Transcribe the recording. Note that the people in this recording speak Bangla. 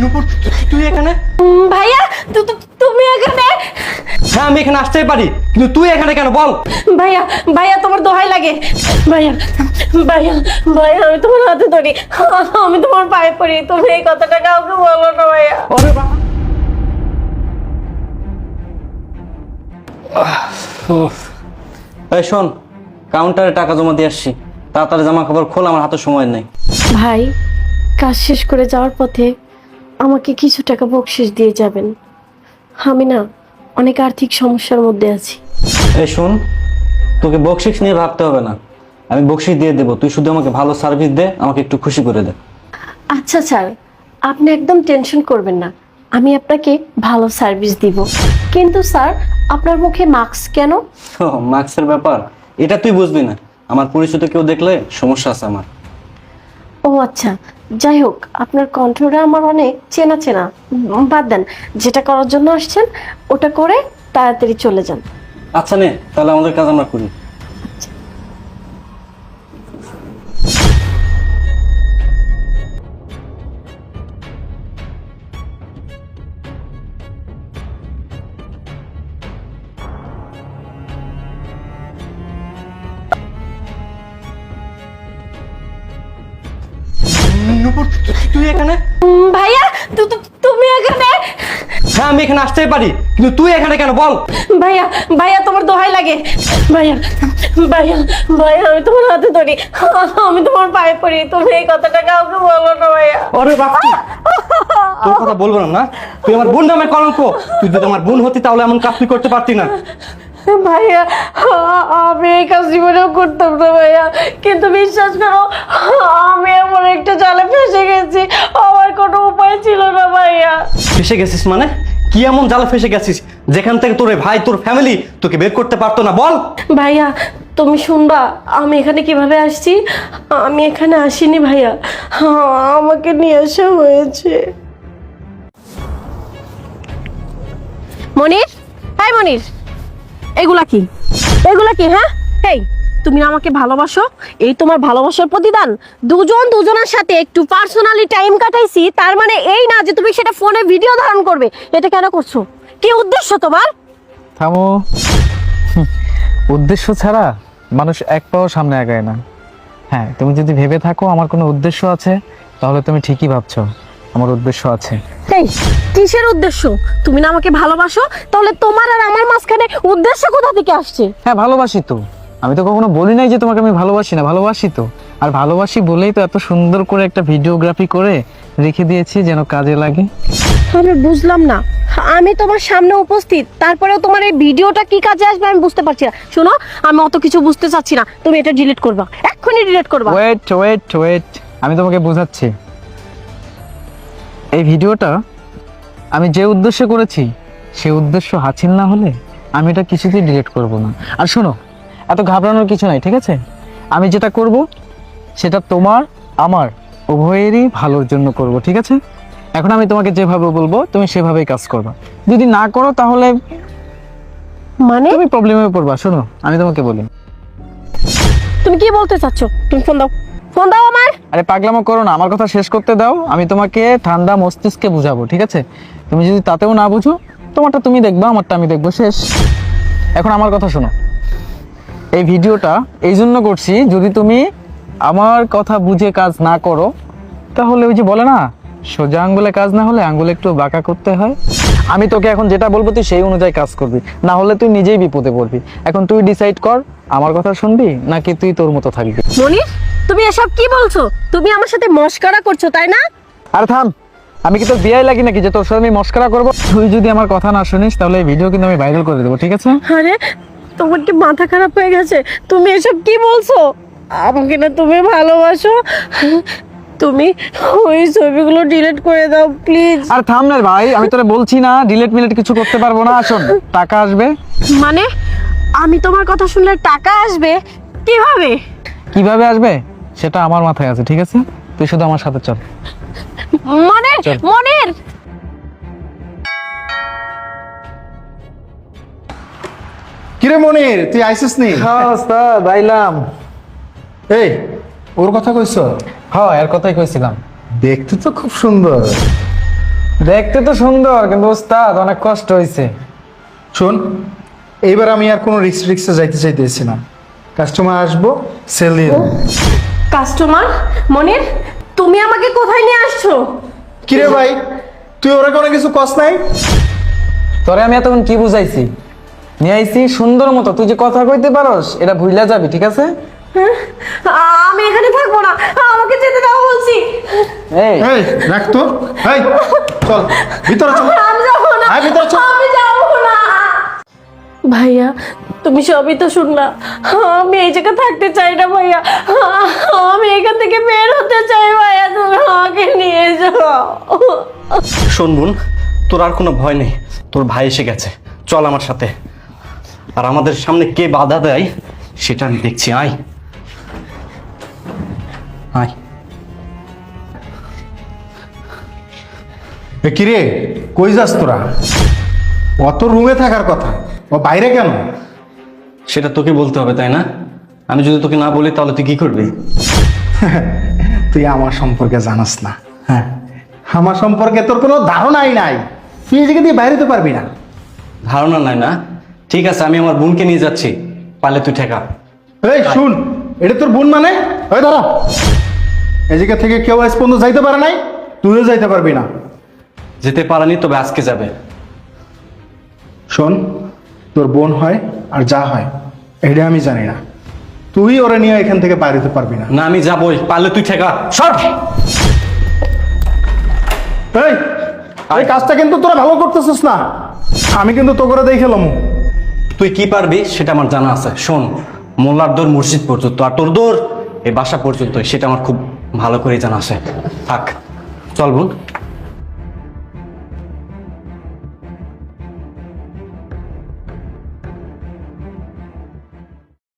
নূপুর, তুই এখানে? ভাইয়া তুমি এখানে? হ্যাঁ, আমি এখানে আসতেই পারি, কিন্তু তুই এখানে কেন বল? ভাইয়া ভাইয়া তোমার দোহাই লাগে, ভাইয়া ভাইয়া ভাইয়া আমি তোমার হাতে ধরি, আমি তোমার পায়ে পড়ি, তুমি এই কথাটা কাউকে বলো না ভাইয়া। ওরে বাবা। এই শোন, কাউন্টারে টাকা জমা দিয়ে আসছি, তাড়াতাড়ি জামা কাপড় খোল, আমার হাতে সময় নেই। ভাই, কাজ শেষ করে যাওয়ার পথে আমাকে কিছু টাকা বকশিশ দিয়ে যাবেন, আমি না অনেক আর্থিক সমস্যার মধ্যে আছি। এই শোন, তোকে বকশিস নিয়ে ভাবতে হবে না, আমি বকশিস দিয়ে দেবো, তুই শুধু আমাকে ভালো সার্ভিস দে, আমাকে একটু খুশি করে দে। আচ্ছা স্যার, আপনি একদম টেনশন করবেন না, আমি আপনাকে ভালো সার্ভিস দিব। কিন্তু স্যার, আপনার মুখে মাস্ক কেন? ও, মার্কসের ব্যাপার, এটা তুই বুঝবি না, আমার পরিচিত কেউ দেখলে সমস্যা আছে আমার। ও আচ্ছা, যাই হোক, আপনার কণ্ঠটা আমার অনেক চেনা চেনা। বাদ দেন, যেটা করার জন্য আসছেন ওটা করে তাড়াতাড়ি চলে যান। আচ্ছা নে, তাহলে আমাদের কাজ আমরা করি। নূপুর, তুই এখানে? ভাইয়া তুমি এখানে? হ্যাঁ, আমি এখানে আসতেই পারি, কিন্তু তুই এখানে কেন বল? ভাইয়া ভাইয়া তোমার দোহাই লাগে, ভাইয়া ভাইয়া ভাইয়া আমি তোমার হাতে ধরি, আমি তোমার পায়ে পড়ি, তুমি এই কথাটা কাউকে বলো না ভাইয়া। ওরে বাবা, তোর কথা বলবো না না, তুই আমার বোন নামে কলঙ্ক, তুই যদি আমার বোন হতি তাহলে এমন কাজ তুই করতে পারতি না। ভাইয়া আমি এই কাজ জীবনেও করতাম না ভাইয়া, কিন্তু বিশ্বাস করো আমি এমন একটা জালে ফেসে গেছি, আমার কোনো উপায় ছিল না ভাইয়া। ফেসে গেছিস মানে? কি এমন জালে ফেসে গেছিস যেখান থেকে তোর ভাই, তোর ফ্যামিলি তোকে বের করতে পারতো না, বল? ভাইয়া তুমি শুনবা আমি এখানে কিভাবে আসছি? আমি এখানে আসিনি ভাইয়া, আমাকে নিয়ে আসা হয়েছে। মনির, হাই মনির, এগুলা কি? এগুলা কি? হ্যাঁ, হেই, তুমি না আমাকে ভালোবাসো, এই তোমার ভালোবাসার প্রতিদান। দুজন দুজনের সাথে একটু পার্সোনালি টাইম কাটাইছি, তার মানে এই না যে তুমি সেটা ফোনে ভিডিও ধারণ করবে। এটা কেন করছো? কি উদ্দেশ্য তোমার? থামো। উদ্দেশ্য ছাড়া মানুষ এক পাও সামনে আগায় না। হ্যাঁ, তুমি যদি ভেবে থাকো আমার কোনো উদ্দেশ্য আছে, তাহলে তুমি ঠিকই ভাবছো, আমার উদ্দেশ্য আছে। এই কিসের উদ্দেশ্য? তুমি না আমাকে ভালোবাসো, তাহলে তোমার আর আমার মাঝখানে উদ্দেশ্য কোথা থেকে আসছে? হ্যাঁ, ভালোবাসি তো, আমি তো কখনো বলি নাই যে তোমাকে আমি ভালোবাসি না, ভালোবাসি তো। আর ভালোবাসি বলেই তো এত সুন্দর করে একটা ভিডিওগ্রাফি করে রেখে দিয়েছি যেন কাজে লাগে। আমি বুঝলাম না, আমি তোমার সামনে উপস্থিত, তারপরেও তোমার এই ভিডিওটা কি কাজে আসবে আমি বুঝতে পারছি না। শোনো, আমি অত কিছু বুঝতে চাচ্ছি না, তুমি এটা ডিলিট করবা, এক্ষুনি ডিলিট করবা। ওয়েট ওয়েট ওয়েট, আমি তোমাকে বোঝাচ্ছি। এই ভিডিওটা আমি যে উদ্দেশ্যে করেছি সেই উদ্দেশ্য হাসিল না হলে আমি এটা কিছুতেই ডিলিট করব না। আর শোনো, এত ঘাবড়ানোর কিছু নাই, ঠিক আছে? আমি যেটা করব সেটা তোমার আমার উভয়েরই ভালোর জন্য করব, ঠিক আছে? এখন আমি তোমাকে যেভাবে বলবো তুমি সেভাবেই কাজ করবা, যদি না করো তাহলে মানে তুমি প্রবলেমে পড়বা। শোনো, আমি তোমাকে বলি। তুমি কি বলতে চাচ্ছ? তুমি ফোন দাও, ফোন দাও আমার। আরে পাগলামো করো না, আমার কথা শেষ করতে দাও, আমি তোমাকে ঠান্ডা মস্তিষ্কে বুঝাবো, ঠিক আছে? তুমি যদি তাতেও না বুঝো, তোমারটা তুমি দেখবা, আমারটা আমি দেখবো, শেষ। এখন আমার কথা শোনো, এই ভিডিওটা এই জন্য করছি, যদি তুমি আমার কথা বুঝে কাজ না করো তাহলে ওই যে বলে না, সোজা আঙ্গুলে কাজ না হলে আঙ্গুলে একটু বাঁকা করতে হয়। আমি তোকে এখন যেটা বলবো তুই সেই অনুযায়ী কাজ করবি, না হলে তুই নিজেই বিপদে পড়বি। এখন তুই ডিসাইড কর, আমার কথা শুনবি নাকি তুই তোর মতো থাকবি। মনির, তুমি এসব কি বলছো? তুমি আমার সাথে মস্করা করছো, তাই না? আর থাম, আমি কি তোর বিয়ে লাগি নাকি যে তোর সাথে আমি মস্করা করবো? তুই যদি আমার কথা না শুনিস তাহলে এই ভিডিও কিন্তু আমি ভাইরাল করে দেবো, ঠিক আছে? আরে তোমার কি মাথা খারাপ হয়ে গেছে? তুমি এসব কি বলছো? আমাকে না তুমি ভালোবাসো? তুমি ওই ছবিগুলো ডিলিট করে দাও প্লিজ। আর থাম না ভাই, আমি তোরে বলছি না ডিলেট মিলেট কিছু করতে পারবো না। শোন, টাকা আসবে। মানে আমি তোমার কথা শুনলে টাকা আসবে? কিভাবে? কিভাবে আসবে সেটা আমার মাথায় আছে, ঠিক আছে? তুই শুধু আমার সাথে চল। মনির, চল। মনির, কিরে মনির, তুই আইসিস নি? হ্যাঁ ওস্তাদ, আইলাম। এই, ওর কথা কইছ? হ্যাঁ, এর কথাই কইছিলাম। দেখতে তো খুব সুন্দর। দেখতে তো সুন্দর, কিন্তু ওস্তাদ অনেক কষ্ট হয়েছে। শোন, এইবার আমি আর কোনো রিক্সে যাইতে চাইতেছি না। কাস্টমার আসবো, সেল দিয়ে দেবো। কাস্টমার? মনির, তুমি আমাকে কোথায় নিয়ে আসছো? কিরে ভাই, তুই ওরা কোনো কিছু কস নাই? তোরে আমি এতক্ষণ কি বুঝাইছি? নিয়ে আইছি সুন্দর মতো, তুই যে কথা কইতে পারস এটা ভুইলা যাবি, ঠিক আছে? হ্যাঁ? আমি এখানে থাকবো না, আমাকে যেতে দাও বলছি। এই এই রাখ তো, এই চল ভিতরে চল। আমি যাবো না, আয় ভিতরে চল। আমি যাবো না। ভাইয়া, তুমি সবই তো শুনলা। আমি এই জায়গায় থাকতে চাই না ভাইয়া, আমি এখান থেকে বের হতে চাই ভাইয়া, তুমি আমাকে নিয়ে যাও। শোন বোন, তোর আর কোনো ভয় নেই, তোর ভাই এসে গেছে, চল আমার সাথে। আর আমাদের সামনে কে বাধা দেয় সেটা আমি দেখছি। আয় আয়। এ কিরে, কই যাস তোরা? অত রুমে থাকার কথা, ও বাইরে কেন? সেটা তোকে বলতে হবে তাই না? আমি যদি তোকে না বলি তাহলে তুই কি করবি? তুই আমার সম্পর্কে জানাস না। হ্যাঁ, আমার সম্পর্কে তোর কোনো ধারণাই নাই। তুই এই জায়গা দিয়ে বাইরে তো পারবি না। ধারণা নাই না? ঠিক আছে, আমি আমার বোনকে নিয়ে যাচ্ছি, পারলে তুই ঠেকা। এই শুন, এটা তোর বোন মানে? ওই দাঁড়া, এই জায়গা থেকে কেউ আজ পর্যন্ত যাইতে পারে নাই, তুইও যাইতে পারবি না। যেতে পারেনি, তবে আজকে যাবে। শোন, তোর বোন হয় আর যা হয় এটা আমি জানি না। তুই ওরা নিয়ে এখান থেকে বাইরে হতে পারবি না। না, আমি যাবই, পারলে তুই ঠেকা। সর। এই এই কাজটা কিন্তু তোরা ভালো করতেছিস না। আমি কিন্তু তো করে দেখে এলাম। তুই কি পারবি সেটা আমার জানা আছে। শোন, মোল্লার দৌড় মসজিদ পর্যন্ত, আর তোর দৌড় এই বাসা পর্যন্ত, সেটা আমার খুব ভালো করে জানা আছে। থাক, চল বোন।